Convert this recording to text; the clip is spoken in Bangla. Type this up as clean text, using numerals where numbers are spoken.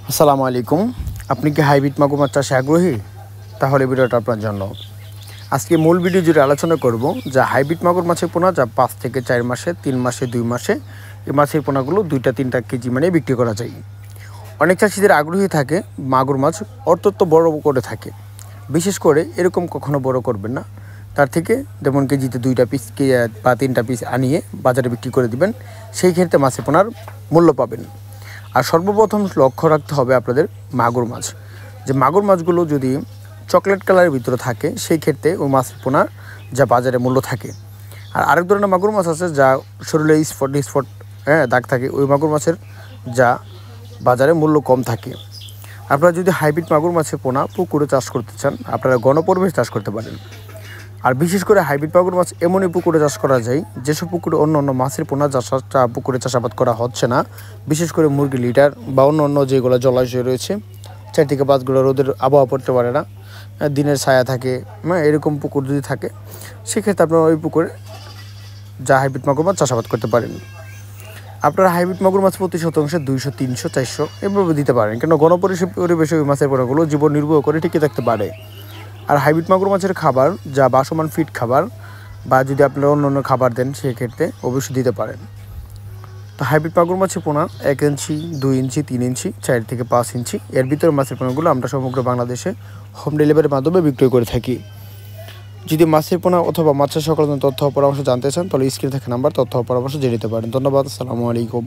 আসসালামু আলাইকুম। আপনি কি হাইব্রিড মাগুর মাছ চাষে আগ্রহী? তাহলে ভিডিওটা আপনার জন্য। আজকে মূল ভিডিও জুড়ে আলোচনা করব যে হাইব্রিড মাগুর মাছের পোনা যা 5 থেকে 4 মাসে, 3 মাসে, 2 মাসে এই মাছের পোনাগুলো 2-3 কেজি মানে বিক্রি করা যায়। অনেক চাষিদের আগ্রহী থাকে মাগুর মাছ অত্যন্ত বড় করে থাকে। বিশেষ করে এরকম কখনো বড় করবেন না। তার থেকে যেমন কেজিতে 2টা পিস বা 3টা পিস আনিয়ে বাজারে বিক্রি করে দিবেন। সেই ক্ষেত্রে মাছের পোনার মূল্য পাবেন। আর সর্বপ্রথম লক্ষ্য রাখতে হবে আপনাদের মাগুর মাছ, যে মাগুর মাছগুলো যদি চকলেট কালারের ভিতরে থাকে সেই ক্ষেত্রে ওই মাছের পোনার যা বাজারে মূল্য থাকে। আর আরেক ধরনের মাগুর মাছ আছে যা শরীরে স্পট দাগ থাকে, ওই মাগুর মাছের যা বাজারে মূল্য কম থাকে। আপনারা যদি হাইব্রিড মাগুর মাছের পোনা পুকুরে চাষ করতে চান, আপনারা গণপরিবেশ চাষ করতে পারেন। আর বিশেষ করে হাইব্রিড মাগুর মাছ এমনই পুকুরে চাষ করা যায় যেসব পুকুরে অন্য অন্য মাছের পোনা পুকুরে চাষাবাদ করা হচ্ছে না। বিশেষ করে মুরগি লিটার বা অন্য অন্য যেগুলো জলাশয় রয়েছে 4 থেকে 5 গুলো রোদের আবহাওয়া পড়তে পারে না, দিনের ছায়া থাকে, এরকম পুকুর যদি থাকে সেক্ষেত্রে আপনারা ওই পুকুরে যা হাইব্রিড মাগুর মাছ চাষাবাদ করতে পারেন। আপনারা হাইব্রিড মাগুর মাছ প্রতি শতাংশে 200, 300, 400 এভাবে দিতে পারেন, কেন গণপরিবেশে ওই মাছের পোনাগুলো জীবন নির্বাহ করে টিকে থাকতে পারে। আর হাইব্রিড মাগুর মাছের খাবার যা বাসমান ফিড খাবার বা যদি আপনারা অন্য অন্য খাবার দেন সেক্ষেত্রে অবশ্যই দিতে পারেন। তো হাইব্রিড মাগুর মাছের পোনা 1 ইঞ্চি, 2 ইঞ্চি, 3 ইঞ্চি, 4 থেকে 5 ইঞ্চি এর ভিতরে মাছের পোনাগুলো আমরা সমগ্র বাংলাদেশে হোম ডেলিভারির মাধ্যমে বিক্রয় করে থাকি। যদি মাছের পোনা অথবা মাছের সংক্রান্ত তথ্য পরামর্শ জানতে চান তাহলে স্ক্রিনে থাকা নাম্বার তথ্য পরামর্শ জেনে নিতে পারেন। ধন্যবাদ। আসসালামু আলাইকুম।